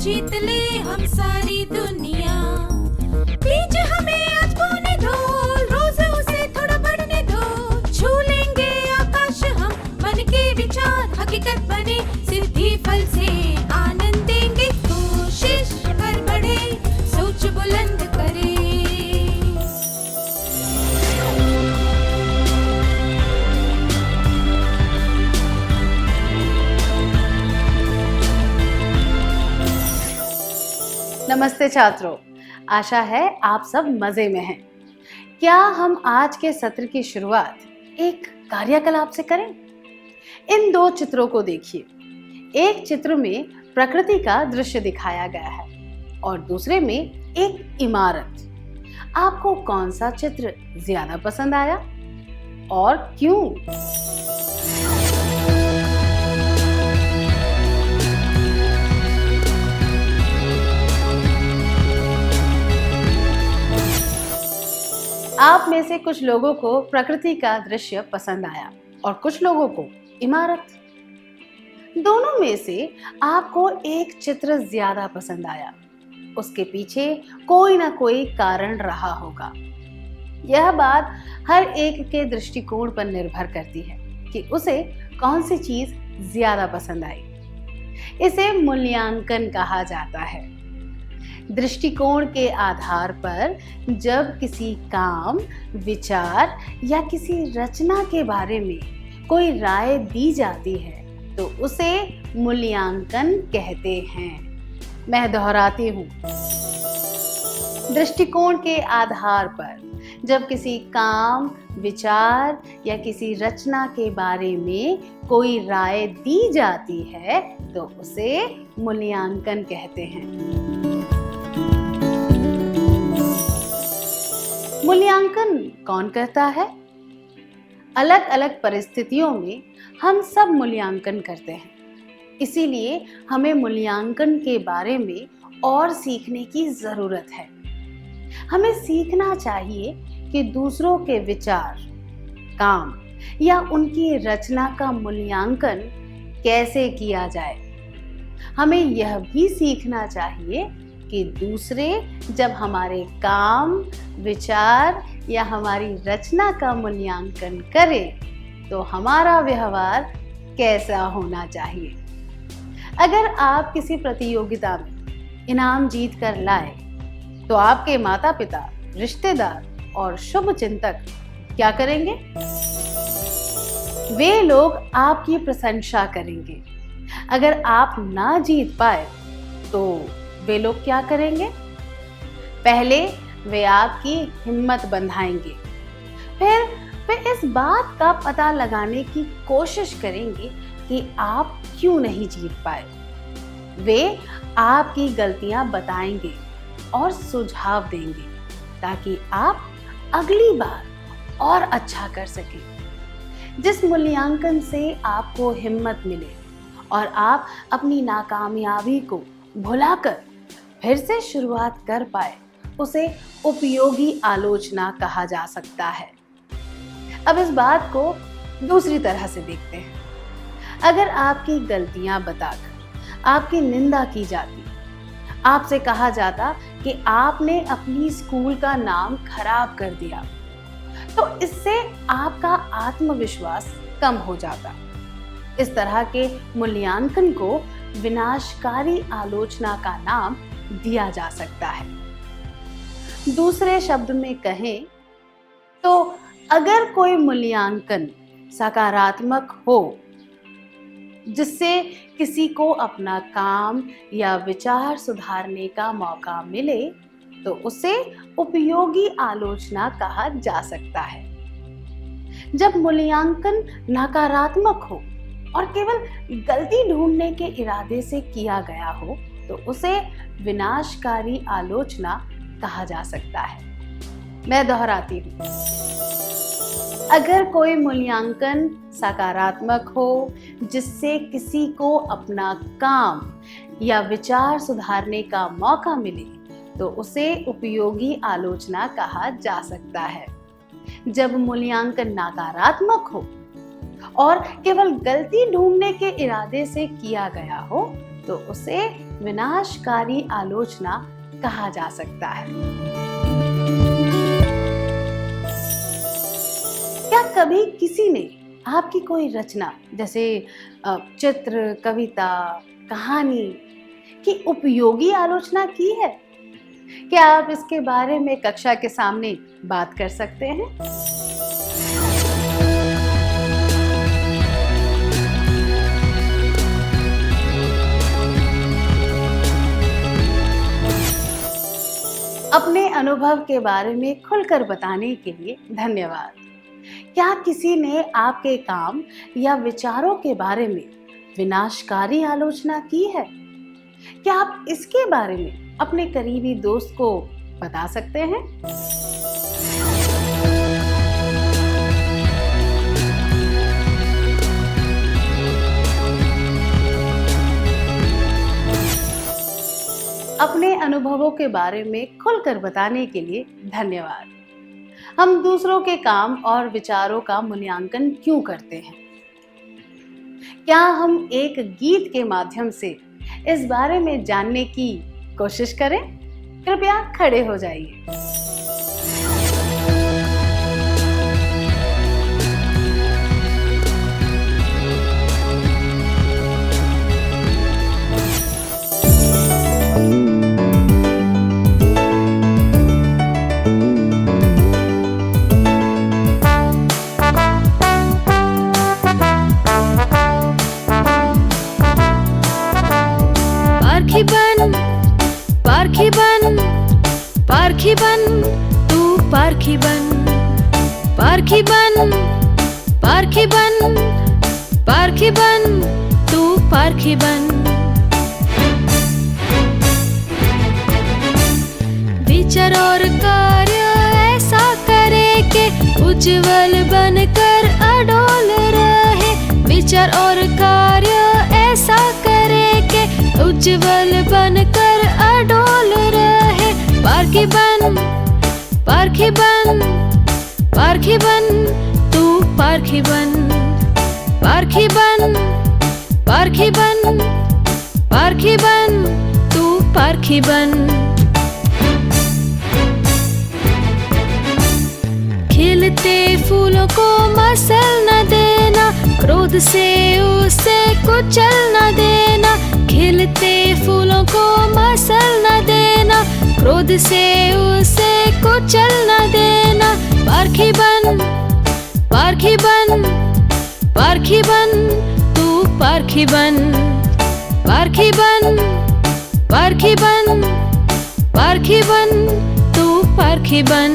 जीत ले हम सारी दुनिया। बीच हमें आज बोने दो, रोज उसे थोड़ा बढ़ने दो। छू लेंगे आकाश हम, मन के विचार हकीकत बने। सिद्धि फल से आनंद देंगे, कोशिश कर बढ़े, सोच बुलंद करे। नमस्ते छात्रों, आशा है आप सब मजे में हैं। क्या हम आज के सत्र की शुरुआत एक कार्यकलाप से करें? इन दो चित्रों को देखिए। एक चित्र में प्रकृति का दृश्य दिखाया गया है और दूसरे में एक इमारत। आपको कौन सा चित्र ज्यादा पसंद आया और क्यों? आप में से कुछ लोगों को प्रकृति का दृश्य पसंद आया और कुछ लोगों को इमारत। दोनों में से आपको एक चित्र ज्यादा पसंद आया। उसके पीछे कोई ना कोई कारण रहा होगा। यह बात हर एक के दृष्टिकोण पर निर्भर करती है कि उसे कौन सी चीज ज्यादा पसंद आई। इसे मूल्यांकन कहा जाता है। दृष्टिकोण के आधार पर जब किसी काम, विचार या किसी रचना के बारे में कोई राय दी जाती है तो उसे मूल्यांकन कहते हैं। मैं दोहराती हूँ, दृष्टिकोण के आधार पर जब किसी काम, विचार या किसी रचना के बारे में कोई राय दी जाती है तो उसे मूल्यांकन कहते हैं। मूल्यांकन कौन करता है? अलग अलग परिस्थितियों में हम सब मूल्यांकन करते हैं। इसीलिए हमें मूल्यांकन के बारे में और सीखने की जरूरत है। हमें सीखना चाहिए कि दूसरों के विचार, काम या उनकी रचना का मूल्यांकन कैसे किया जाए। हमें यह भी सीखना चाहिए कि दूसरे जब हमारे काम, विचार या हमारी रचना का मूल्यांकन करें तो हमारा व्यवहार कैसा होना चाहिए। अगर आप किसी प्रतियोगिता में इनाम जीत कर लाए तो आपके माता पिता, रिश्तेदार और शुभ चिंतक क्या करेंगे? वे लोग आपकी प्रशंसा करेंगे। अगर आप ना जीत पाए तो वे लोग क्या करेंगे? पहले वे आपकी हिम्मत बंधाएंगे, फिर वे इस बात का पता लगाने की कोशिश करेंगे कि आप क्यों नहीं जीत पाए। वे आपकी गलतियां बताएंगे और सुझाव देंगे ताकि आप अगली बार और अच्छा कर सकें। जिस मूल्यांकन से आपको हिम्मत मिले और आप अपनी नाकामयाबी को भुलाकर फिर से शुरुआत कर पाए, उसे उपयोगी आलोचना कहा जा सकता है। अब इस बात को दूसरी तरह से देखते हैं। अगर आपकी गलतियां बताकर आपकी निंदा की जाती, आपसे कहा जाता कि आपने अपनी स्कूल का नाम खराब कर दिया, तो इससे आपका आत्मविश्वास कम हो जाता। इस तरह के मूल्यांकन को विनाशकारी आलोचना का नाम दिया जा सकता है। दूसरे शब्द में कहें तो अगर कोई मूल्यांकन सकारात्मक हो, जिससे किसी को अपना काम या विचार सुधारने का मौका मिले, तो उसे उपयोगी आलोचना कहा जा सकता है। जब मूल्यांकन नकारात्मक हो और केवल गलती ढूंढने के इरादे से किया गया हो तो उसे विनाशकारी आलोचना कहा जा सकता है। मैं दोहराती हूँ, अगर कोई मूल्यांकन सकारात्मक हो जिससे किसी को अपना काम या विचार सुधारने का मौका मिले तो उसे उपयोगी आलोचना कहा जा सकता है। जब मूल्यांकन नकारात्मक हो और केवल गलती ढूंढने के इरादे से किया गया हो तो उसे विनाशकारी आलोचना कहा जा सकता है। क्या कभी किसी ने आपकी कोई रचना जैसे चित्र, कविता, कहानी की उपयोगी आलोचना की है? क्या आप इसके बारे में कक्षा के सामने बात कर सकते हैं? अपने अनुभव के बारे में खुलकर बताने के लिए धन्यवाद। क्या किसी ने आपके काम या विचारों के बारे में विनाशकारी आलोचना की है? क्या आप इसके बारे में अपने करीबी दोस्त को बता सकते हैं? अपने अनुभवों के बारे में खुलकर बताने के लिए धन्यवाद। हम दूसरों के काम और विचारों का मूल्यांकन क्यों करते हैं? क्या हम एक गीत के माध्यम से इस बारे में जानने की कोशिश करें? कृपया खड़े हो जाइए। पार्थिबन, पार्थिबन, तू पार्थिबन, पार्थिबन, पार्थिबन, पार्थिबन, तू पार्थिबन। विचार और कार्य ऐसा करे के उज्जवल बनकर अडोल रहे। विचार और कार्य ऐसा करे के उज्जवल बनकर अडोल रहे। पार्थिबन, पार्थिबन, पार्थिबन, तू पार्थिबन, पार्थिबन, पार्थिबन, पार्थिबन, तू पार्थिबन। खिलते फूलों को मसल न देना, क्रोध से उसे कुचल न देना। खिलते फूलों को मसल न देना, क्रोध से उसे कुचल न देना। पार्थिबन, पार्थिबन, पार्थिबन, तू पार्थिबन, पार्थिबन, पार्थिबन, पार्थिबन, तू पार्थिबन।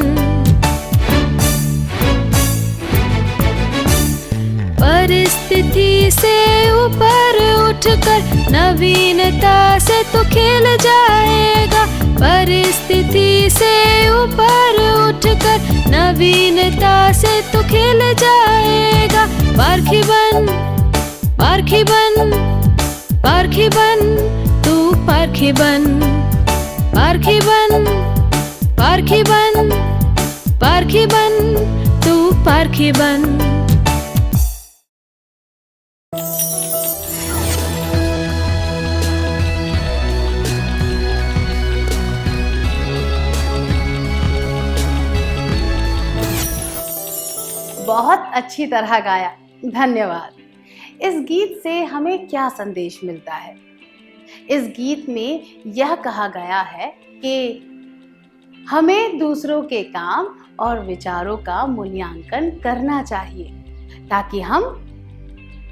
परिस्थिति से ऊपर उठकर नवीनता से तो खिल जाएगा। परिस्थिति से ऊपर उठकर नवीनता से तो खिल जाएगा। पार्थिबन, पार्थिबन, पार्थिबन, तू पार्थिबन, पार्थिबन, पार्थिबन, पार्थिबन, तू पार्थिबन। बहुत अच्छी तरह गाया, धन्यवाद। इस गीत से हमें क्या संदेश मिलता है? इस गीत में यह कहा गया है कि हमें दूसरों के काम और विचारों का मूल्यांकन करना चाहिए ताकि हम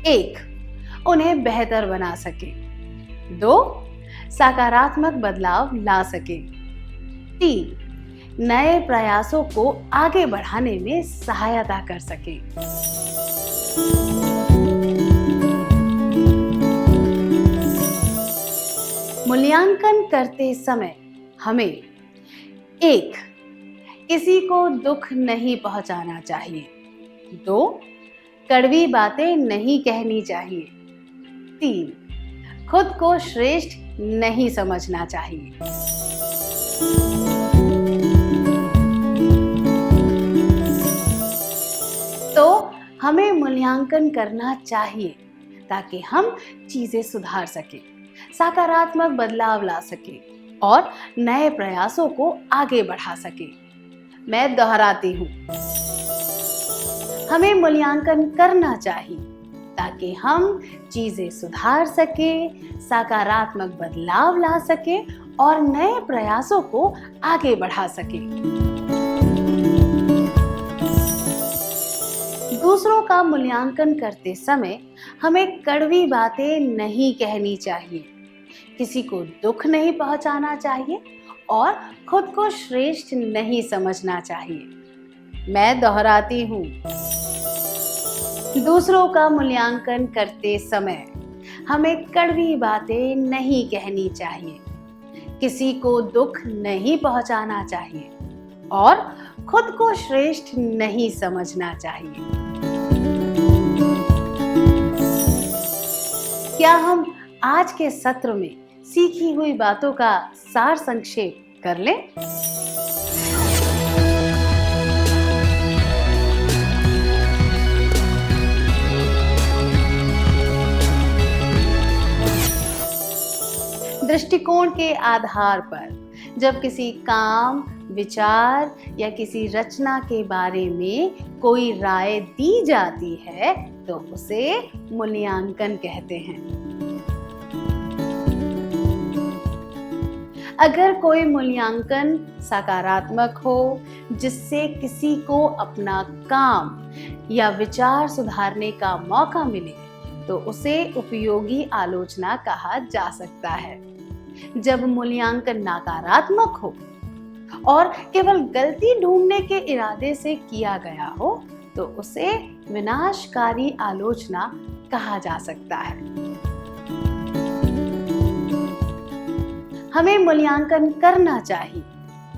1. उन्हें बेहतर बना सकें, 2. सकारात्मक बदलाव ला सकें, 3. नए प्रयासों को आगे बढ़ाने में सहायता कर सके। मूल्यांकन करते समय हमें 1. किसी को दुख नहीं पहुंचाना चाहिए, 2. कड़वी बातें नहीं कहनी चाहिए, 3. खुद को श्रेष्ठ नहीं समझना चाहिए। तो हमें मूल्यांकन करना चाहिए ताकि हम चीजें सुधार सकें, सकारात्मक बदलाव ला सके और नए प्रयासों को आगे बढ़ा सके। मैं दोहराती हूँ, हमें मूल्यांकन करना चाहिए ताकि हम चीजें सुधार सके, सकारात्मक बदलाव ला सके और नए प्रयासों को आगे बढ़ा सके। दूसरों का मूल्यांकन करते समय हमें कड़वी बातें नहीं कहनी चाहिए, किसी को दुख नहीं पहुंचाना चाहिए और खुद को श्रेष्ठ नहीं समझना चाहिए। मैं दोहराती हूँ, दूसरों का मूल्यांकन करते समय हमें कड़वी बातें नहीं कहनी चाहिए, किसी को दुख नहीं पहुंचाना चाहिए और खुद को श्रेष्ठ नहीं समझना चाहिए। क्या हम आज के सत्र में सीखी हुई बातों का सार संक्षेप कर लें? दृष्टिकोण के आधार पर जब किसी काम, विचार या किसी रचना के बारे में कोई राय दी जाती है तो उसे मूल्यांकन कहते हैं। अगर कोई मूल्यांकन सकारात्मक हो, जिससे किसी को अपना काम या विचार सुधारने का मौका मिले, तो उसे उपयोगी आलोचना कहा जा सकता है। जब मूल्यांकन नकारात्मक हो और केवल गलती ढूंढने के इरादे से किया गया हो तो उसे विनाशकारी आलोचना कहा जा सकता है। हमें मूल्यांकन करना चाहिए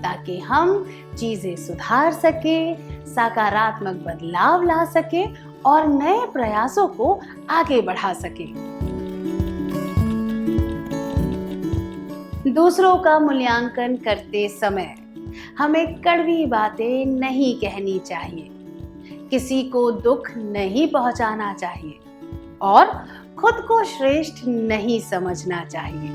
ताकि हम चीजें सुधार सके, सकारात्मक बदलाव ला सके और नए प्रयासों को आगे बढ़ा सके। दूसरों का मूल्यांकन करते समय हमें कड़वी बातें नहीं कहनी चाहिए, किसी को दुख नहीं पहुंचाना चाहिए और खुद को श्रेष्ठ नहीं समझना चाहिए।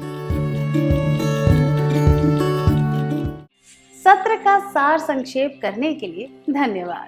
सत्र का सार संक्षेप करने के लिए धन्यवाद।